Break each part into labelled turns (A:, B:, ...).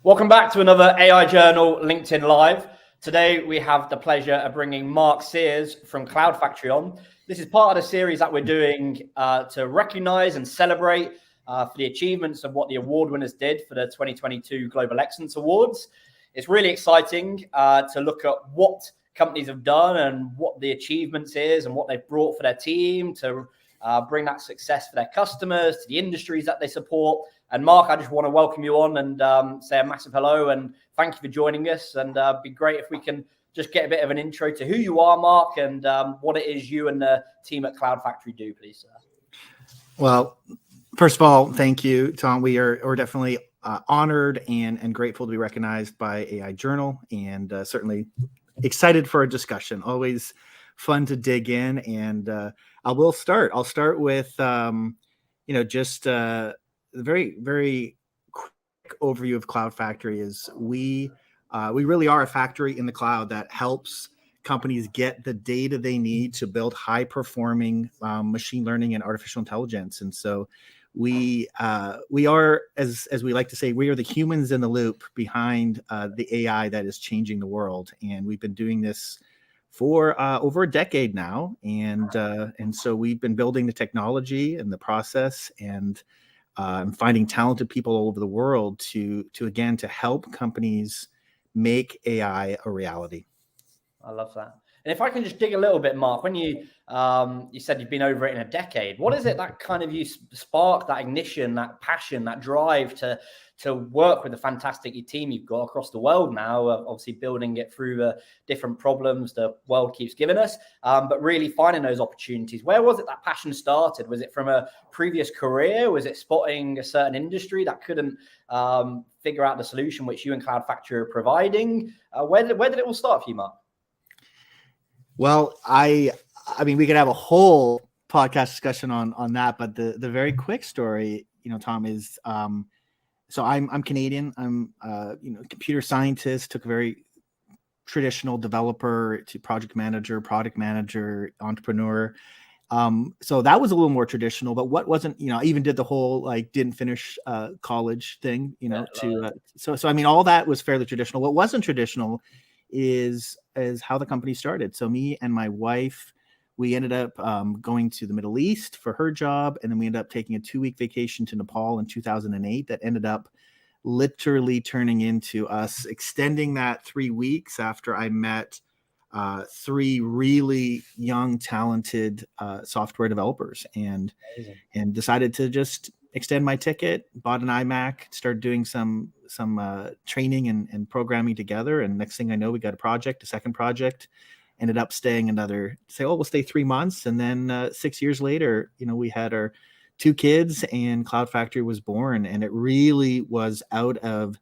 A: Welcome back to another AI Journal LinkedIn Live. Today, we have the pleasure of bringing Mark Sears from CloudFactory on. This is part of the series that we're doing to recognize and celebrate for the achievements of what the award winners did for the 2022 Global Excellence Awards. It's really exciting to look at what companies have done and what the achievements is and what they've brought for their team to bring that success for their customers, to the industries that they support. And Mark, I just want to welcome you on and say a massive hello and thank you for joining us. And it'd be great if we can just get a bit of an intro to who you are, Mark, and what it is you and the team at CloudFactory do, please, sir.
B: Well, first of all, thank you, Tom. We're definitely honored and grateful to be recognized by AI Journal, and certainly excited for a discussion. Always fun to dig in, and I'll start with just the very quick overview of CloudFactory is we really are a factory in the cloud that helps companies get the data they need to build high performing machine learning and artificial intelligence. And so we are, as we like to say, we are the humans in the loop behind the AI that is changing the world. And we've been doing this for over a decade now. And so we've been building the technology and the process and finding talented people all over the world to help companies make AI a reality.
A: I love that. And if I can just dig a little bit, Mark, when you said you've been over it in a decade, what is it that kind of you sparked that ignition, that passion, that drive to work with the fantastic team you've got across the world now, obviously building it through the different problems the world keeps giving us, but really finding those opportunities? Where was it that passion started? Was it from a previous career? Was it spotting a certain industry that couldn't figure out the solution which you and CloudFactory are providing? Where did it all start for you, Mark?
B: Well, I mean, we could have a whole podcast discussion on that, but the very quick story, Tom, is so I'm Canadian. I'm computer scientist, took a very traditional developer to project manager, product manager, entrepreneur. So that was a little more traditional, but what wasn't, I even did the whole didn't finish college thing, so I mean, all that was fairly traditional. What wasn't traditional is how the company started. So me and my wife, we ended up going to the Middle East for her job, and then we ended up taking a 2-week vacation to Nepal in 2008 that ended up literally turning into us extending that 3 weeks after I met 3 really young, talented software developers, and decided to just extend my ticket, bought an iMac, started doing some training and programming together. And next thing I know, we got a second project, ended up staying we'll stay 3 months. And then 6 years later, we had our 2 kids and CloudFactory was born. And it really was out of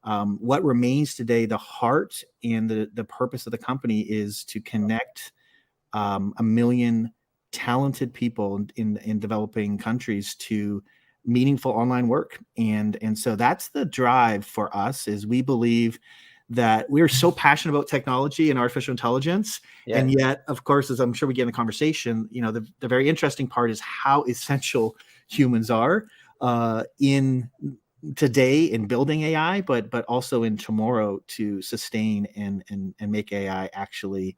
B: what remains today, the heart and the purpose of the company is to connect 1 million talented people in developing countries to meaningful online work. And so that's the drive for us, is we believe that we're so passionate about technology and artificial intelligence. Yeah. And yet, of course, as I'm sure we get in the conversation, the very interesting part is how essential humans are in today in building AI, but also in tomorrow to sustain and make AI actually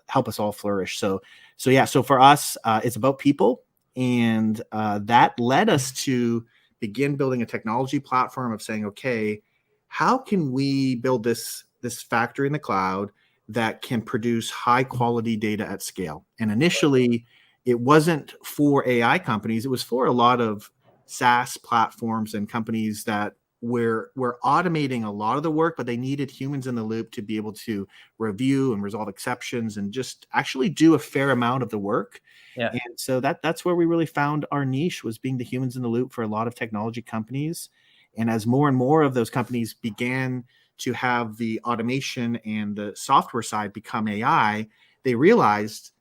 B: help us all flourish. So for us, it's about people. And that led us to begin building a technology platform of saying, okay, how can we build this factory in the cloud that can produce high quality data at scale? And initially, it wasn't for AI companies. It was for a lot of SaaS platforms and companies that were automating a lot of the work, but they needed humans in the loop to be able to review and resolve exceptions and just actually do a fair amount of the work. Yeah. And so that's where we really found our niche, was being the humans in the loop for a lot of technology companies. And as more and more of those companies began to have the automation and the software side become AI, they realized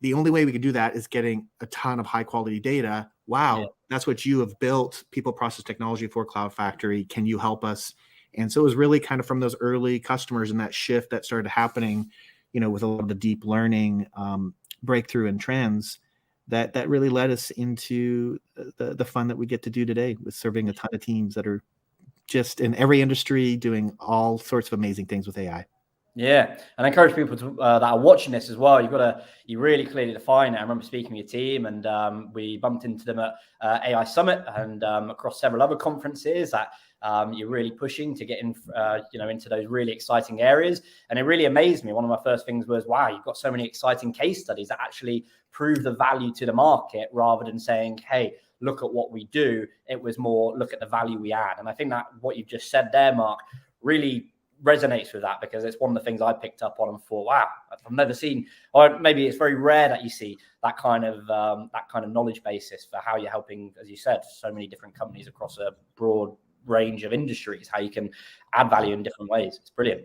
B: the only way we could do that is getting a ton of high quality data. Wow, yeah. That's what you have built people process technology for, CloudFactory. Can you help us? And so it was really kind of from those early customers and that shift that started happening, with a lot of the deep learning breakthrough and trends that really led us into the fun that we get to do today, with serving a ton of teams that are just in every industry doing all sorts of amazing things with AI.
A: Yeah, and I encourage people to, that are watching this as well. You really clearly define it. I remember speaking with your team, and we bumped into them at AI Summit and across several other conferences that you're really pushing to get in, into those really exciting areas. And it really amazed me. One of my first things was, wow, you've got so many exciting case studies that actually prove the value to the market, rather than saying, hey, look at what we do. It was more, look at the value we add. And I think that what you've just said there, Mark, really resonates with that, because it's one of the things I picked up on and thought, wow, I've never seen, or maybe it's very rare that you see that kind of knowledge basis for how you're helping, as you said, so many different companies across a broad range of industries, how you can add value in different ways. It's brilliant.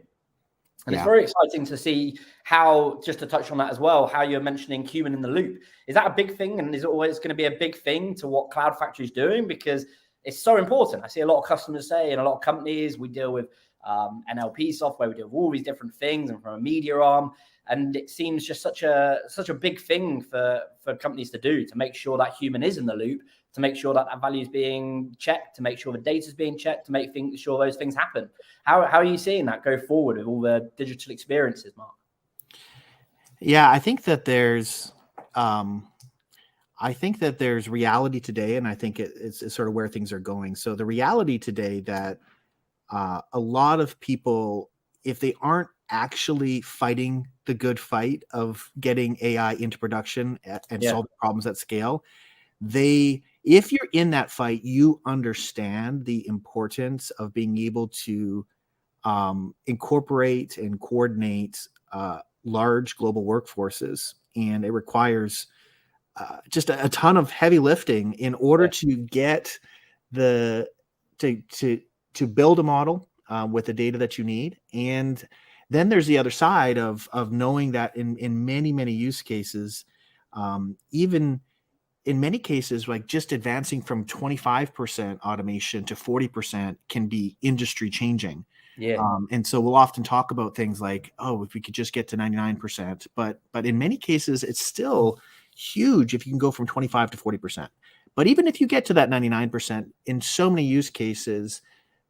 A: And it's very exciting to see how, just to touch on that as well, how you're mentioning human in the loop. Is that a big thing? And is it always going to be a big thing to what CloudFactory is doing? Because it's so important. I see a lot of customers say, and a lot of companies, we deal with NLP software, we deal with all these different things, and from a media arm. And it seems just such a big thing for companies to do, to make sure that human is in the loop, to make sure that value is being checked, to make sure the data is being checked, to make sure those things happen. How are you seeing that go forward with all the digital experiences, Mark?
B: Yeah, I think that there's reality today, and I think it's sort of where things are going. So the reality today that a lot of people, if they aren't actually fighting the good fight of getting AI into production and solving problems at scale, if you're in that fight, you understand the importance of being able to incorporate and coordinate large global workforces. And it requires just a ton of heavy lifting in order to get to build a model with the data that you need. And then there's the other side of knowing that in many use cases, even in many cases, like just advancing from 25% automation to 40% can be industry changing. And so we'll often talk about things like, oh, if we could just get to 99%, but in many cases, it's still huge if you can go from 25 to 40%. But even if you get to that 99%, in so many use cases,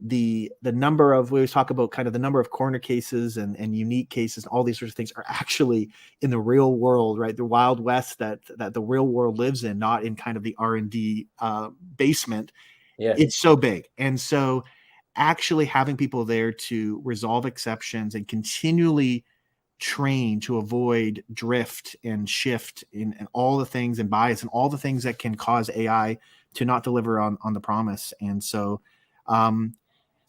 B: the number of, we always talk about kind of the number of corner cases and unique cases, and all these sorts of things are actually in the real world, right? The Wild West that the real world lives in, not in kind of the R&D basement. It's so big. And so actually having people there to resolve exceptions and continually train to avoid drift and shift and all the things, and bias and all the things that can cause AI to not deliver on the promise. And so,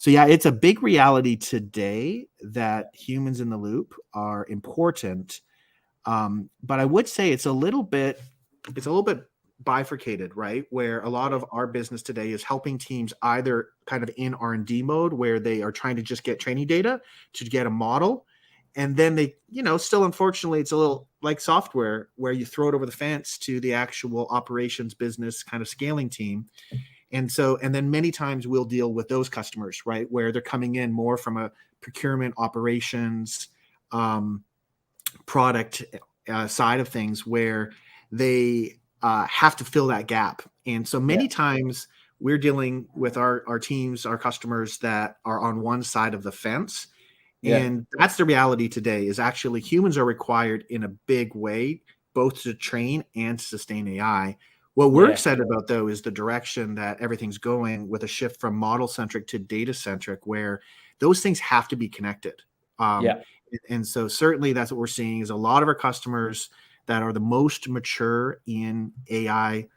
B: yeah, it's a big reality today that humans in the loop are important. But I would say it's a little bit bifurcated, right? Where a lot of our business today is helping teams either kind of in R&D mode, where they are trying to just get training data to get a model. And then they, still, unfortunately, it's a little like software where you throw it over the fence to the actual operations business kind of scaling team. And then many times we'll deal with those customers, right, where they're coming in more from a procurement operations product side of things, where they have to fill that gap. And so many times we're dealing with our teams, our customers that are on one side of the fence. And that's the reality today, is actually humans are required in a big way, both to train and to sustain AI. What we're excited about, though, is the direction that everything's going, with a shift from model-centric to data-centric, where those things have to be connected. And so certainly that's what we're seeing, is a lot of our customers that are the most mature in AI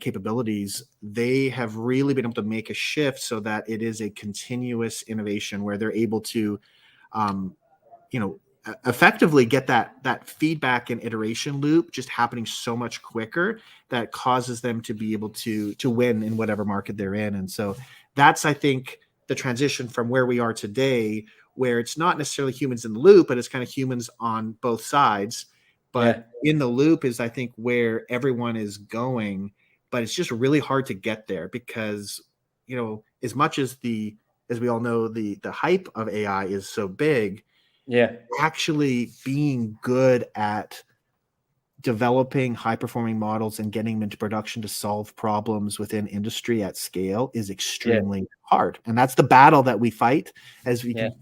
B: capabilities, they have really been able to make a shift so that it is a continuous innovation where they're able to effectively get that feedback and iteration loop just happening so much quicker that causes them to be able to win in whatever market they're in. And so that's, I think, the transition from where we are today, where it's not necessarily humans in the loop, but it's kind of humans on both sides. But in the loop is, I think, where everyone is going. But it's just really hard to get there because, as much as as we all know, the hype of AI is so big. Actually being good at developing high performing models and getting them into production to solve problems within industry at scale is extremely hard. And that's the battle that we fight as we can,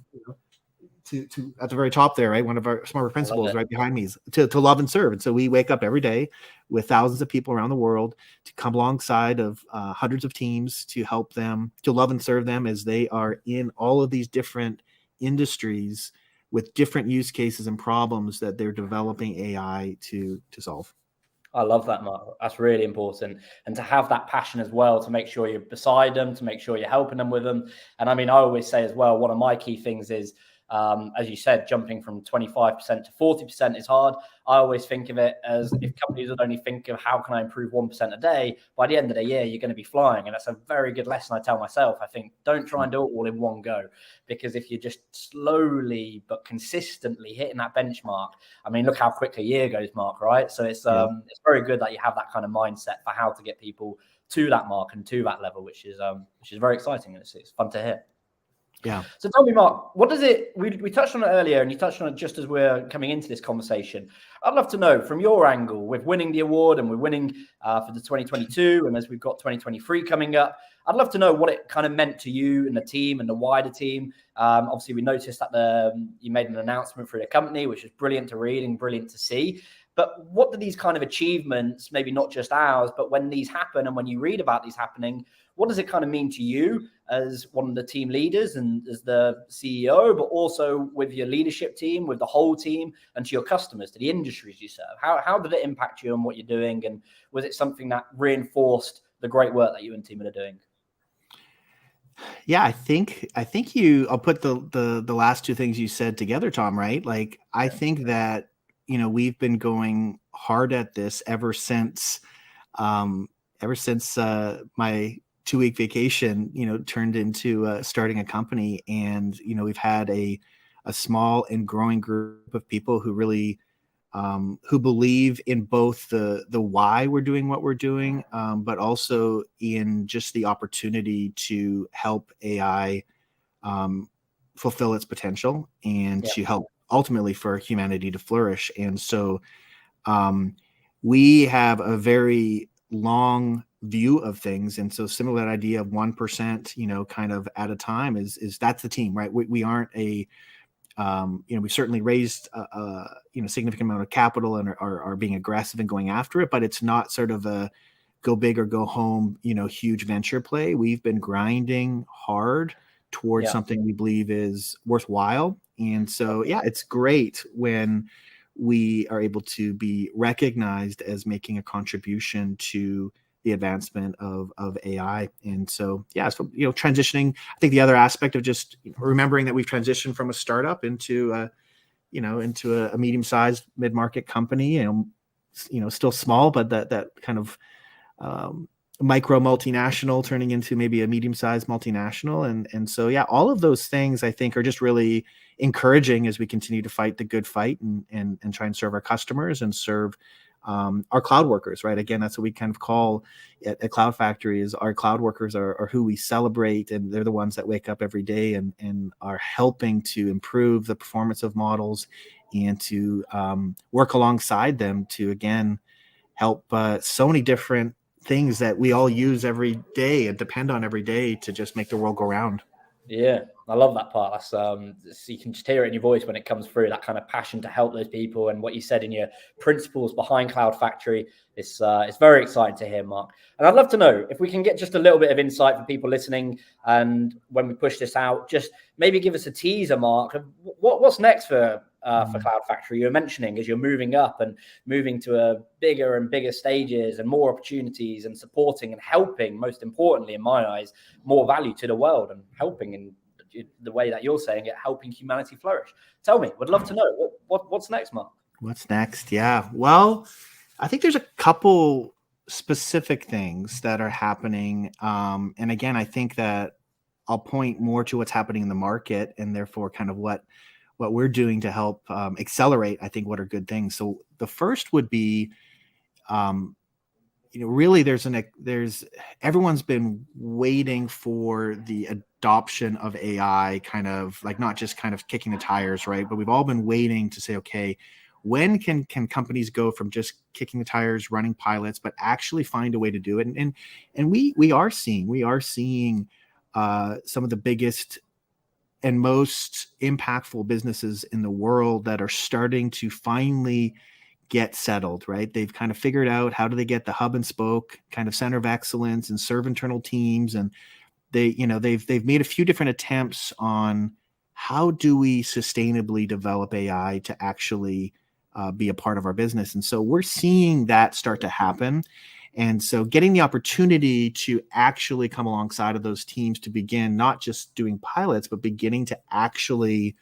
B: to at the very top there, right? One of our smarter principles right behind me is to love and serve. And so we wake up every day with thousands of people around the world to come alongside of hundreds of teams to help them, to love and serve them as they are in all of these different industries with different use cases and problems that they're developing AI to solve.
A: I love that, Mark. That's really important. And to have that passion as well, to make sure you're beside them, to make sure you're helping them with them. And I mean, I always say as well, one of my key things is, as you said, jumping from 25% to 40% is hard. I always think of it as if companies would only think of how can I improve 1% a day, by the end of the year, you're going to be flying. And that's a very good lesson I tell myself. I think don't try and do it all in one go, because if you're just slowly but consistently hitting that benchmark, I mean, look how quickly a year goes, Mark, right? So it's very good that you have that kind of mindset for how to get people to that mark and to that level, which is very exciting. And it's fun to hear.
B: Yeah.
A: So tell me, Mark, what does it, we touched on it earlier and you touched on it just as we're coming into this conversation. I'd love to know from your angle, with winning the award and we're winning for the 2022 and as we've got 2023 coming up, I'd love to know what it kind of meant to you and the team and the wider team. Obviously, we noticed that you made an announcement for the company, which is brilliant to read and brilliant to see. But what do these kind of achievements, maybe not just ours, but when these happen and when you read about these happening, what does it kind of mean to you as one of the team leaders and as the CEO, but also with your leadership team, with the whole team, and to your customers, to the industries you serve? How did it impact you and what you're doing? And was it something that reinforced the great work that you and team are doing?
B: Yeah, I think I'll put the last two things you said together, Tom, right? Like, I think that, we've been going hard at this ever since my 2-week vacation, turned into starting a company. And, we've had a small and growing group of people who really, who believe in both the why we're doing what we're doing, but also in just the opportunity to help AI fulfill its potential and to help ultimately for humanity to flourish. And so we have a very long view of things. And so similar idea of 1%, kind of at a time is that's the team, right? We aren't we certainly raised a significant amount of capital and are being aggressive in going after it, but it's not sort of a go big or go home, huge venture play. We've been grinding hard towards something we believe is worthwhile. And so, it's great when we are able to be recognized as making a contribution to the advancement of AI. And so, transitioning, I think the other aspect of just remembering that we've transitioned from a startup into a medium-sized mid-market company, still small, but that kind of micro multinational turning into maybe a medium-sized multinational. And so, all of those things I think are just really encouraging as we continue to fight the good fight and try and serve our customers and serve our cloud workers, right? Again, that's what we kind of call at CloudFactory is our cloud workers are who we celebrate, and they're the ones that wake up every day and are helping to improve the performance of models and to work alongside them to, again, help so many different things that we all use every day and depend on every day to just make the world go round.
A: Yeah, I love that part. That's so you can just hear it in your voice when it comes through, that kind of passion to help those people and what you said in your principles behind CloudFactory. It's very exciting to hear, Mark. And I'd love to know if we can get just a little bit of insight for people listening. And when we push this out, just maybe give us a teaser, Mark, of what's next for CloudFactory. You were mentioning as you're moving up and moving to a bigger and bigger stages and more opportunities and supporting and helping, most importantly, in my eyes, more value to the world and helping in the way that you're saying it, helping humanity flourish. Tell me, would love to know what's next, Mark.
B: What's next? Yeah. Well, I think there's a couple specific things that are happening. And again, I think that I'll point more to what's happening in the market and therefore kind of what we're doing to help accelerate, I think, what are good things. So the first would be, really there's everyone's been waiting for the adoption of AI, kind of like not just kind of kicking the tires, right? But we've all been waiting to say, okay, when can companies go from just kicking the tires, running pilots, but actually find a way to do it? And we are seeing some of the biggest and most impactful businesses in the world that are starting to finally get settled, right? They've kind of figured out how do they get the hub and spoke kind of center of excellence and serve internal teams. And they've made a few different attempts on how do we sustainably develop AI to actually be a part of our business. And so we're seeing that start to happen. And so getting the opportunity to actually come alongside of those teams to begin not just doing pilots, but beginning to actually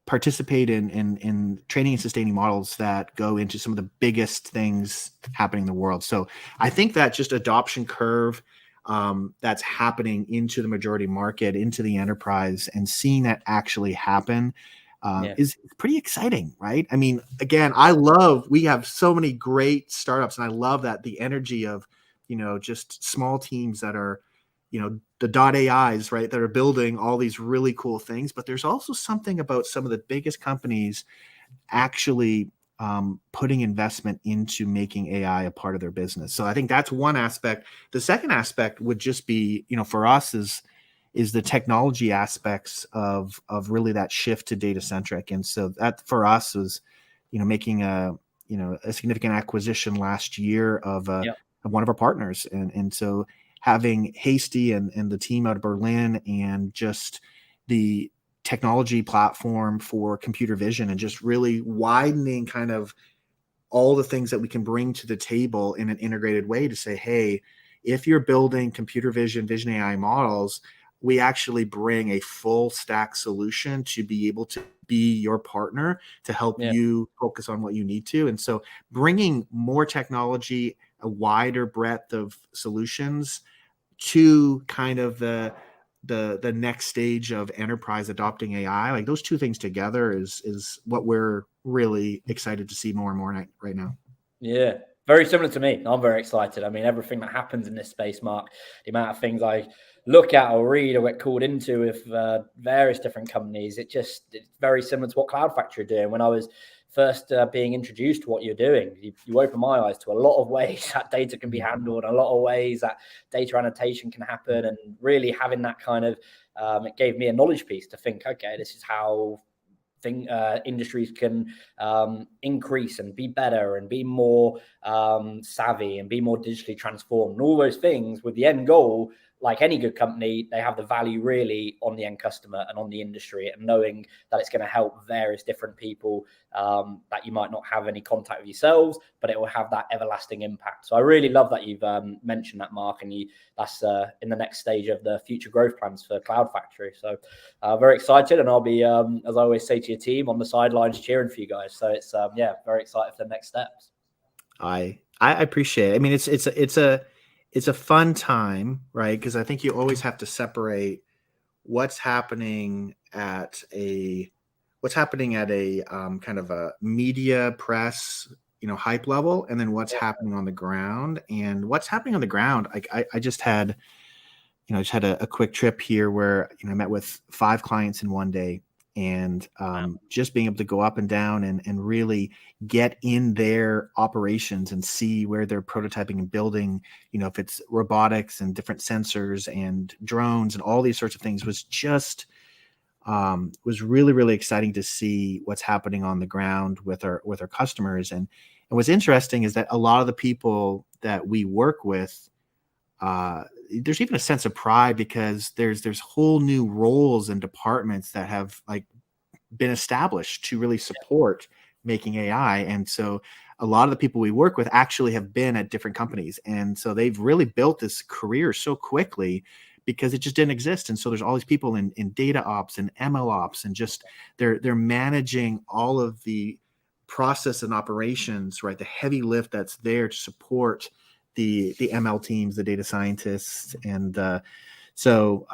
B: participate in training and sustaining models that go into some of the biggest things happening in the world. So I think that just adoption curve that's happening into the majority market, into the enterprise, and seeing that actually happen is pretty exciting, right? I mean, again, we have so many great startups, and I love that the energy of, just small teams that are, the .AIs, right, that are building all these really cool things. But there's also something about some of the biggest companies actually putting investment into making AI a part of their business. So I think that's one aspect. The second aspect would just be, for us is the technology aspects of really that shift to data centric. And so that for us was, making a significant acquisition last year of one of our partners. And so having Hasty and the team out of Berlin and just the technology platform for computer vision and just really widening kind of all the things that we can bring to the table in an integrated way to say, hey, if you're building computer vision AI models, we actually bring a full stack solution to be able to be your partner to help you focus on what you need to. And so bringing more technology, a wider breadth of solutions to kind of the next stage of enterprise adopting AI, like those two things together is what we're really excited to see more and more right now.
A: Yeah, very similar to me. I'm very excited. I mean, everything that happens in this space, Mark, the amount of things I look at or read or get called into with various different companies, it's very similar to what CloudFactory are doing. When I was first being introduced to what you're doing, you open my eyes to a lot of ways that data can be handled, a lot of ways that data annotation can happen, and really having that kind of, it gave me a knowledge piece to think, okay, this is how industries can increase and be better and be more savvy and be more digitally transformed, and all those things with the end goal. Like any good company, they have the value really on the end customer and on the industry, and knowing that it's going to help various different people that you might not have any contact with yourselves, but it will have that everlasting impact. So I really love that you've mentioned that, Mark, and that's in the next stage of the future growth plans for CloudFactory. So very excited, and I'll be, as I always say to your team, on the sidelines cheering for you guys. So it's very excited for the next steps.
B: I appreciate it. I mean, it's a fun time, right? Because I think you always have to separate what's happening at a kind of a media press, hype level, and then what's happening on the ground. And what's happening on the ground, I just had, a quick trip here where I met with 5 clients in one day, and just being able to go up and down and really get in their operations and see where they're prototyping and building, if it's robotics and different sensors and drones and all these sorts of things, was just was really, really exciting to see what's happening on the ground with our customers. And what's interesting is that a lot of the people that we work with, there's even a sense of pride because there's whole new roles and departments that have been established to really support making AI. And so a lot of the people we work with actually have been at different companies. And so they've really built this career so quickly because it just didn't exist. And so there's all these people in data ops and ML ops, and just they're managing all of the process and operations, right? The heavy lift that's there to support the ML teams, the data scientists. And so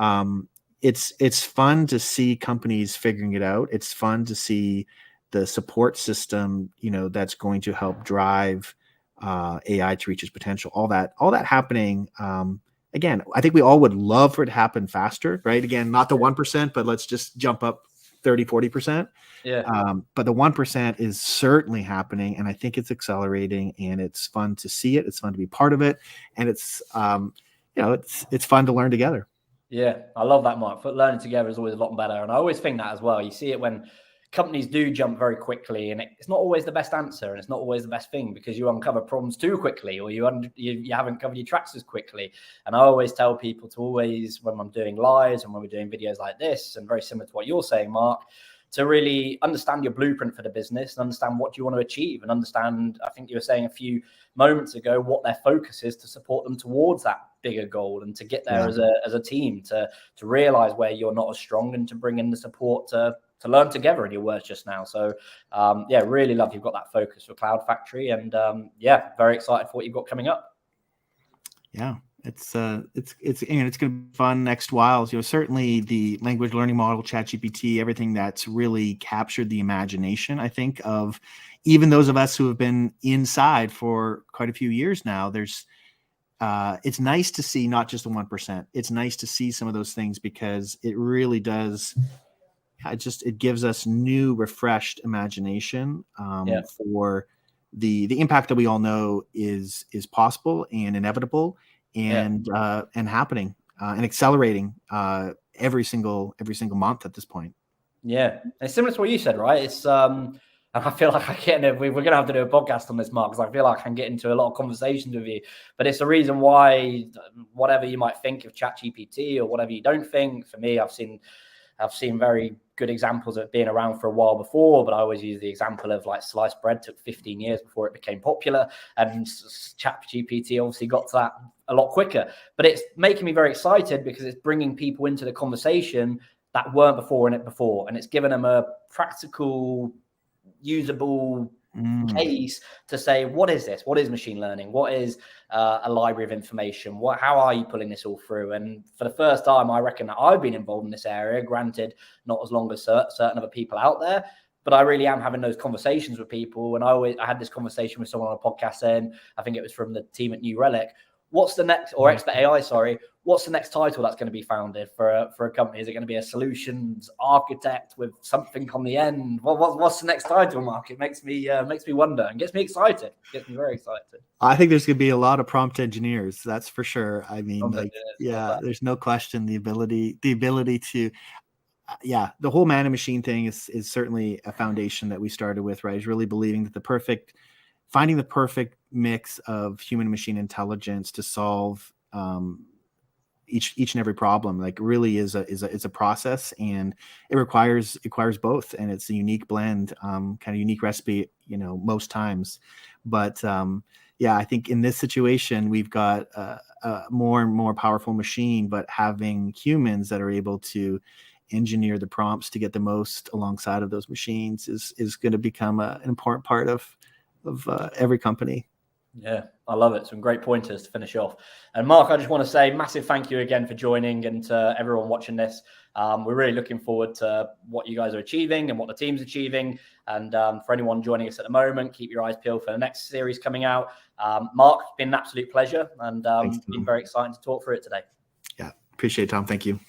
B: it's fun to see companies figuring it out. It's fun to see the support system, that's going to help drive AI to reach its potential. All that happening. Again, I think we all would love for it to happen faster, right? Again, not the 1%, but let's just jump up 30-40%.
A: Yeah.
B: But the 1% is certainly happening, and I think it's accelerating, and it's fun to see it. It's fun to be part of it, and it's it's fun to learn together.
A: Yeah, I love that, Mark. But learning together is always a lot better, and I always think that as well. You see it when companies do jump very quickly, and it's not always the best answer, and it's not always the best thing because you uncover problems too quickly, or you haven't covered your tracks as quickly. And I always tell people to always, when I'm doing lives and when we're doing videos like this, and very similar to what you're saying, Mark, to really understand your blueprint for the business and understand what you want to achieve, and understand, I think you were saying a few moments ago, what their focus is to support them towards that bigger goal and to get there as a team, to realize where you're not as strong and to bring in the support to learn together, in your words just now. So really love you've got that focus for CloudFactory, and very excited for what you've got coming up.
B: Yeah, it's going to be fun next while. Certainly the language learning model, ChatGPT, everything that's really captured the imagination, I think, of even those of us who have been inside for quite a few years now. It's nice to see not just the 1%. It's nice to see some of those things because it really does. It gives us new, refreshed imagination for the impact that we all know is possible and inevitable and happening and accelerating every single month at this point.
A: Yeah, it's similar to what you said, right? It's I feel like we're going to have to do a podcast on this, Mark, because I feel like I can get into a lot of conversations with you. But it's the reason why, whatever you might think of ChatGPT or whatever you don't think, for me, I've seen very good examples of it being around for a while before, but I always use the example of like sliced bread took 15 years before it became popular, and ChatGPT obviously got to that a lot quicker. But it's making me very excited because it's bringing people into the conversation that weren't before, and it's given them a practical, usable case to say, what is this? What is machine learning? What is a library of information? How are you pulling this all through? And for the first time, I reckon that I've been involved in this area, granted, not as long as certain other people out there, but I really am having those conversations with people. And I had this conversation with someone on a podcast saying, I think it was from the team at New Relic, what's the next, or Expert AI, sorry, what's the next title that's going to be founded for a company? Is it going to be a solutions architect with something on the end? What's the next title, Mark? It makes me wonder and gets me excited. Gets me very excited.
B: I think there's going to be a lot of prompt engineers. That's for sure. I mean, there's no question the ability to, the whole man and machine thing is certainly a foundation that we started with, right? Is really believing that finding the perfect mix of human and machine intelligence to solve each and every problem, like, really is a process, and it requires both, and it's a unique blend, kind of unique recipe, most times. But I think in this situation we've got a more and more powerful machine, but having humans that are able to engineer the prompts to get the most alongside of those machines is going to become an important part of every company.
A: Yeah, I love it. Some great pointers to finish off. And Mark, I just want to say massive thank you again for joining, and to everyone watching this. We're really looking forward to what you guys are achieving and what the team's achieving. And for anyone joining us at the moment, keep your eyes peeled for the next series coming out. Mark, it's been an absolute pleasure, and it's been very exciting to talk through it today.
B: Yeah, appreciate it, Tom. Thank you.